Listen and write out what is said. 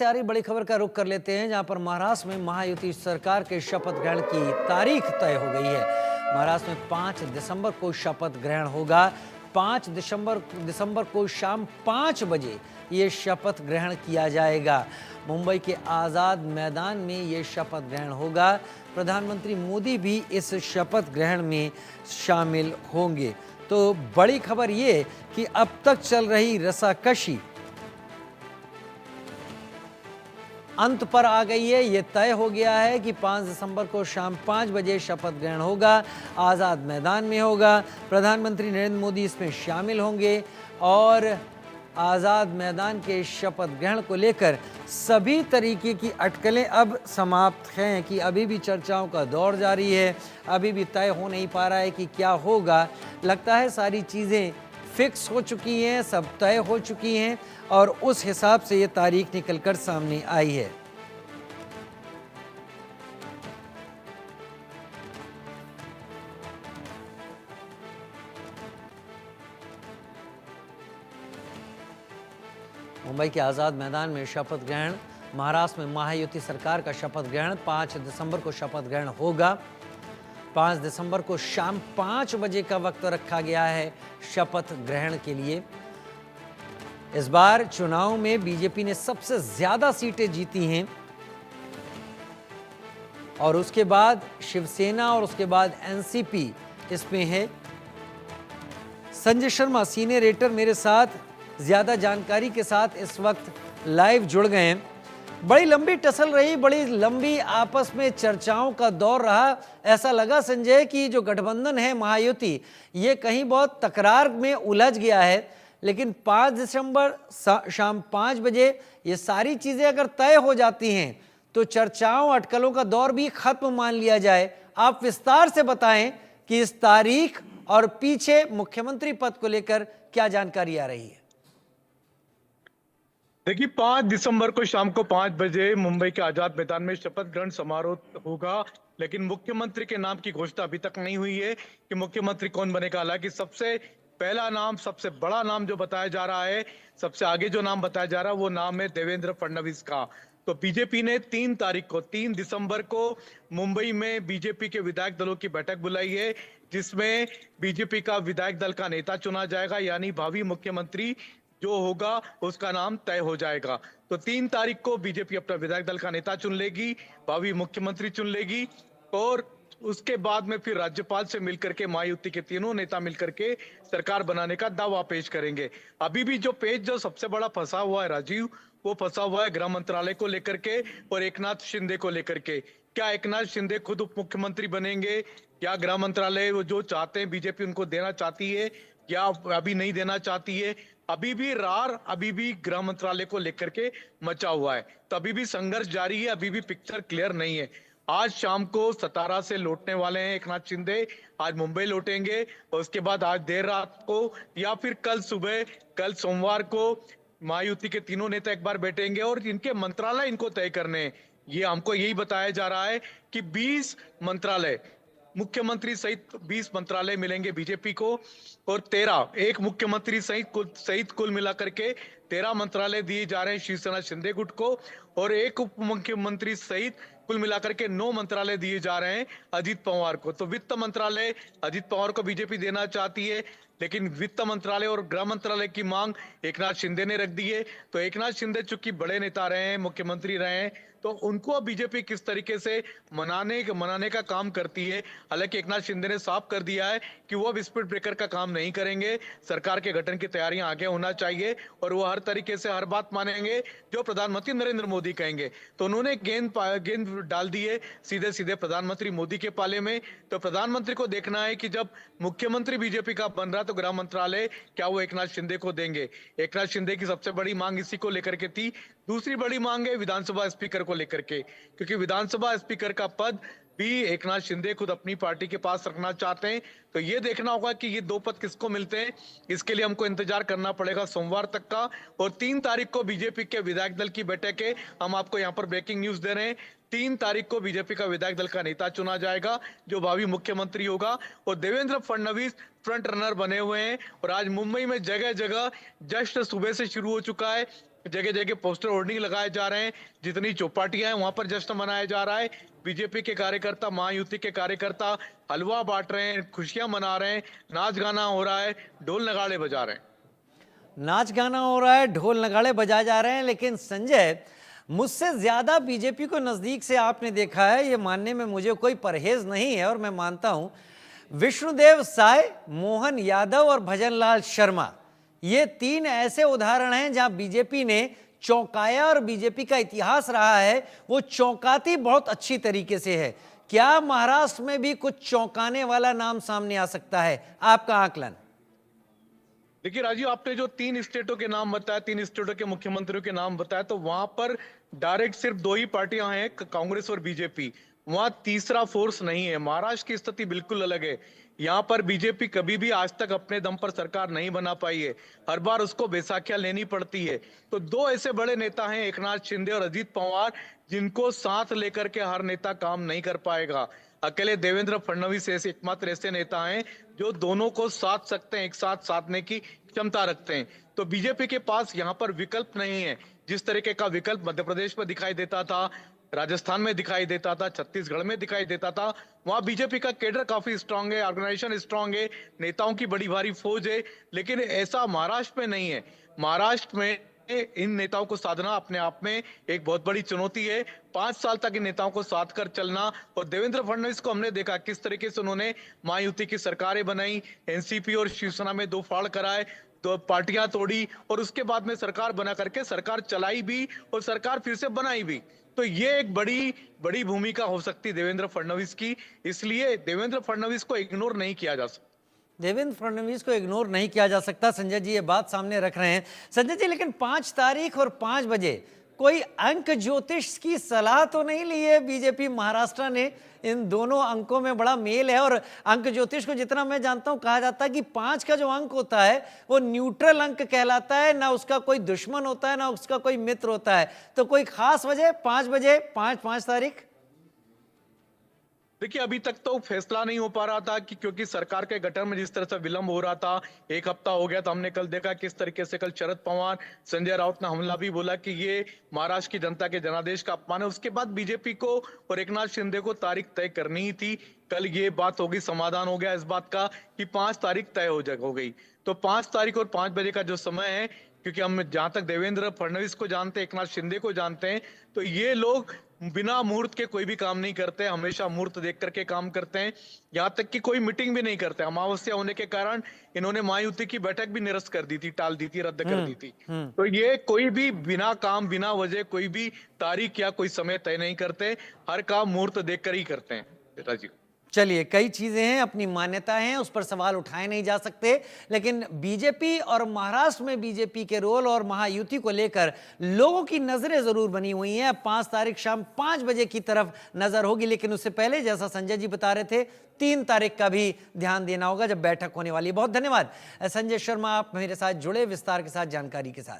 सारी बड़ी खबर का रुख कर लेते हैं, जहां पर महाराष्ट्र में महायुति सरकार के शपथ ग्रहण की तारीख तय हो गई है। महाराष्ट्र में 5 दिसंबर को शपथ ग्रहण होगा। 5 दिसंबर को शाम 5 बजे ये शपथ ग्रहण किया जाएगा। मुंबई के आज़ाद मैदान में ये शपथ ग्रहण होगा। प्रधानमंत्री मोदी भी इस शपथ ग्रहण में शामिल होंगे। तो बड़ी खबर ये कि अब तक चल रही रस्साकशी अंत पर आ गई है। ये तय हो गया है कि 5 दिसंबर को शाम 5 बजे शपथ ग्रहण होगा, आज़ाद मैदान में होगा। प्रधानमंत्री नरेंद्र मोदी इसमें शामिल होंगे और आज़ाद मैदान के शपथ ग्रहण को लेकर सभी तरीके की अटकलें अब समाप्त हैं कि अभी भी चर्चाओं का दौर जारी है। अभी भी तय हो नहीं पा रहा है कि क्या होगा। लगता है सारी चीज़ें फिक्स हो चुकी हैं, सब तय हो चुकी हैं और उस हिसाब से ये तारीख निकलकर सामने आई है। मुंबई के आज़ाद मैदान में शपथ ग्रहण, महाराष्ट्र में महायुति सरकार का शपथ ग्रहण 5 दिसंबर को शपथ ग्रहण होगा। 5 दिसंबर को शाम 5 बजे का वक्त रखा गया है शपथ ग्रहण के लिए। इस बार चुनाव में बीजेपी ने सबसे ज्यादा सीटें जीती हैं और उसके बाद शिवसेना और उसके बाद एनसीपी इसमें है। संजय शर्मा सीनियर एडिटर मेरे साथ ज्यादा जानकारी के साथ इस वक्त लाइव जुड़ गए हैं। बड़ी लंबी टसल रही, बड़ी लंबी आपस में चर्चाओं का दौर रहा। ऐसा लगा संजय कि जो गठबंधन है महायुति, ये कहीं बहुत तकरार में उलझ गया है। लेकिन 5 दिसंबर शाम 5 बजे ये सारी चीजें अगर तय हो जाती हैं तो चर्चाओं अटकलों का दौर भी खत्म मान लिया जाए। आप विस्तार से बताएं कि इस तारीख और पीछे मुख्यमंत्री पद को लेकर क्या जानकारी आ रही है। देखिए, 5 दिसंबर को शाम को 5 बजे मुंबई के आजाद मैदान में शपथ ग्रहण समारोह होगा, लेकिन मुख्यमंत्री के नाम की घोषणा अभी तक नहीं हुई है कि मुख्यमंत्री कौन बनेगा। हालांकि सबसे पहला नाम, सबसे बड़ा नाम जो बताया जा रहा है, सबसे आगे जो नाम बताया जा रहा है वो नाम है देवेंद्र फडणवीस का। तो बीजेपी ने 3 दिसंबर को मुंबई में बीजेपी के विधायक दलों की बैठक बुलाई है, जिसमें बीजेपी का विधायक दल का नेता चुना जाएगा, यानी भावी मुख्यमंत्री जो होगा उसका नाम तय हो जाएगा। तो 3 तारीख को बीजेपी अपना विधायक दल का नेता चुन लेगी, भावी मुख्यमंत्री चुन लेगी और उसके बाद में फिर राज्यपाल से मिलकर के महायुति के तीनों नेता मिलकर के सरकार बनाने का दावा पेश करेंगे। अभी भी जो सबसे बड़ा फंसा हुआ है राजीव, वो फंसा हुआ है गृह मंत्रालय को लेकर के और एकनाथ शिंदे को लेकर के। क्या एकनाथ शिंदे खुद उप मुख्यमंत्री बनेंगे? क्या गृह मंत्रालय जो चाहते हैं बीजेपी उनको देना चाहती है या अभी नहीं देना चाहती है? अभी भी गृह मंत्रालय को लेकर के मचा हुआ है। तो अभी भी संघर्ष जारी है, अभी भी पिक्चर क्लियर नहीं है। आज शाम को सतारा से लौटने वाले हैं एकनाथ शिंदे, आज मुंबई लौटेंगे और उसके बाद आज देर रात को या फिर कल सुबह, कल सोमवार को महायुति के तीनों नेता एक बार बैठेंगे और इनके मंत्रालय इनको तय करने हैं। ये हमको यही बताया जा रहा है कि 20 मंत्रालय, मुख्यमंत्री सहित 20 मंत्रालय मिलेंगे बीजेपी को और 13 एक मुख्यमंत्री सहित कुल मिलाकर के 13 मंत्रालय दिए जा रहे हैं शिवसेना शिंदे गुट को और एक उप मुख्यमंत्री सहित कुल मिलाकर के 9 मंत्रालय दिए जा रहे हैं अजीत पवार को। तो वित्त मंत्रालय अजीत पवार को बीजेपी देना चाहती है, लेकिन वित्त मंत्रालय और गृह मंत्रालय की मांग एकनाथ शिंदे ने रख दी है। तो एकनाथ शिंदे चूंकि बड़े नेता रहे हैं, मुख्यमंत्री रहे हैं, तो उनको बीजेपी किस तरीके से मनाने का काम करती है। हालांकि एकनाथ शिंदे ने साफ कर दिया है कि वो अब स्पीड ब्रेकर का काम नहीं करेंगे, सरकार के गठन की तैयारियां आगे होना चाहिए और वो हर तरीके से हर बात मानेंगे जो प्रधानमंत्री नरेंद्र मोदी कहेंगे। तो उन्होंने गेंद डाल दी है सीधे सीधे प्रधानमंत्री मोदी के पाले में। तो प्रधानमंत्री को देखना है कि जब मुख्यमंत्री बीजेपी का बन रहा तो गृह मंत्रालय क्या वो एकनाथ शिंदे को देंगे। एकनाथ शिंदे की सबसे बड़ी मांग इसी को लेकर के थी। दूसरी बड़ी मांग है विधानसभा स्पीकर को लेकर के, क्योंकि विधानसभा स्पीकर का पद भी एकनाथ शिंदे खुद अपनी पार्टी के पास रखना चाहते हैं। तो ये देखना होगा कि ये 2 पद किसको मिलते हैं। इसके लिए हमको इंतजार करना पड़ेगा सोमवार तक का। और 3 तारीख को बीजेपी के विधायक दल की बैठक है। हम आपको यहाँ पर ब्रेकिंग न्यूज दे रहे हैं। 3 तारीख को बीजेपी का विधायक दल का नेता चुना जाएगा जो भावी मुख्यमंत्री होगा और देवेंद्र फडणवीस फ्रंट रनर बने हुए हैं। और आज मुंबई में जगह जगह जश्न सुबह से शुरू हो चुका है। जगह जगह पोस्टर होर्डिंग लगाए जा रहे हैं, जितनी चौपाटियां हैं वहां पर जश्न मनाया जा रहा है। बीजेपी के कार्यकर्ता, महायुति के कार्यकर्ता हलवा बांट रहे हैं, खुशियां मना रहे हैं, नाच गाना हो रहा है, ढोल नगाड़े बजा रहे हैं। नाच गाना हो रहा है, ढोल नगाड़े बजाए जा रहे हैं, लेकिन संजय, मुझसे ज्यादा बीजेपी को नजदीक से आपने देखा है, ये मानने में मुझे कोई परहेज नहीं है और मैं मानता हूं विष्णुदेव साय, मोहन यादव और भजनलाल शर्मा, ये तीन ऐसे उदाहरण हैं जहां बीजेपी ने चौंकाया और बीजेपी का इतिहास रहा है वो चौंकाती बहुत अच्छी तरीके से है। क्या महाराष्ट्र में भी कुछ चौंकाने वाला नाम सामने आ सकता है? आपका आकलन। देखिए राजीव, आपने जो 3 स्टेटों के नाम बताया, 3 स्टेटों के मुख्यमंत्रियों के नाम बताया, तो वहां पर डायरेक्ट सिर्फ 2 ही पार्टियां हैं, कांग्रेस और बीजेपी। वहां तीसरा फोर्स नहीं है। महाराष्ट्र की स्थिति बिल्कुल अलग है। यहाँ पर बीजेपी कभी भी आज तक अपने दम पर सरकार नहीं बना पाई है, हर बार उसको बैसाखियां लेनी पड़ती है। तो 2 ऐसे बड़े नेता हैं, एकनाथ शिंदे और अजीत पवार, जिनको साथ लेकर के हर नेता काम नहीं कर पाएगा। अकेले देवेंद्र फडणवीस ऐसे एकमात्र ऐसे नेता हैं जो दोनों को साथ सकते हैं, एक साथ साधने की क्षमता रखते हैं। तो बीजेपी के पास यहाँ पर विकल्प नहीं है। जिस तरीके का विकल्प मध्य प्रदेश में दिखाई देता था, राजस्थान में दिखाई देता था, छत्तीसगढ़ में दिखाई देता था, वहां बीजेपी का कैडर काफी स्ट्रांग है, ऑर्गेनाइजेशन स्ट्रांग है, नेताओं की बड़ी भारी फौज है। लेकिन ऐसा महाराष्ट्र में नहीं है। महाराष्ट्र में इन नेताओं को साधना अपने आप में एक बहुत बड़ी चुनौती है। 5 साल तक इन नेताओं को साथ कर चलना। और देवेंद्र फडणवीस को हमने देखा किस तरीके से उन्होंने महायुति की सरकारें बनाई, एनसीपी और शिवसेना में 2 फाड़ कराए, 2 पार्टियां तोड़ी और उसके बाद में सरकार बना करके सरकार चलाई भी और सरकार फिर से बनाई भी। तो ये एक बड़ी भूमिका हो सकती देवेंद्र फडणवीस की। इसलिए देवेंद्र फडणवीस को इग्नोर नहीं किया जा सकता। देवेंद्र फडणवीस को इग्नोर नहीं किया जा सकता। संजय जी ये बात सामने रख रहे हैं। संजय जी, लेकिन 5 तारीख और 5 बजे कोई अंक ज्योतिष की सलाह तो नहीं ली है बीजेपी महाराष्ट्र ने? इन दोनों अंकों में बड़ा मेल है और अंक ज्योतिष को जितना मैं जानता हूं कहा जाता है कि 5 का जो अंक होता है वो न्यूट्रल अंक कहलाता है, ना उसका कोई दुश्मन होता है ना उसका कोई मित्र होता है। तो कोई खास वजह 5 बजे 5 तारीख? देखिए, अभी तक तो फैसला नहीं हो पा रहा था कि क्योंकि सरकार के गठन में जिस तरह से विलंब हो रहा था, 1 हफ्ता हो गया था। हमने कल देखा किस तरीके से कल शरद पवार, संजय राउत ने हमला भी बोला कि ये महाराष्ट्र की जनता के जनादेश का अपमान है। उसके बाद बीजेपी को और एकनाथ शिंदे को तारीख तय करनी ही थी। कल ये बात होगी, समाधान हो गया इस बात का कि 5 तारीख तय हो गई। तो 5 तारीख और 5 बजे का जो समय है, क्योंकि हम जहां तक देवेंद्र फडणवीस को जानते हैं, एकनाथ शिंदे को जानते हैं, तो ये लोग बिना मुहूर्त के कोई भी काम नहीं करते, हमेशा मुहूर्त देख करके काम करते हैं। यहाँ तक कि कोई मीटिंग भी नहीं करते। अमावस्या होने के कारण इन्होंने महायुति की बैठक भी निरस्त कर दी थी, टाल दी थी, रद्द कर दी थी। तो ये कोई भी बिना काम बिना वजह कोई भी तारीख या कोई समय तय नहीं करते, हर काम मुहूर्त देख कर ही करते हैं। राजीव, चलिए, कई चीजें हैं, अपनी मान्यताएं हैं, उस पर सवाल उठाए नहीं जा सकते, लेकिन बीजेपी और महाराष्ट्र में बीजेपी के रोल और महायुति को लेकर लोगों की नजरें जरूर बनी हुई हैं। 5 तारीख शाम 5 बजे की तरफ नजर होगी, लेकिन उससे पहले जैसा संजय जी बता रहे थे 3 तारीख का भी ध्यान देना होगा जब बैठक होने वाली है। बहुत धन्यवाद संजय शर्मा, आप मेरे साथ जुड़े विस्तार के साथ, जानकारी के साथ।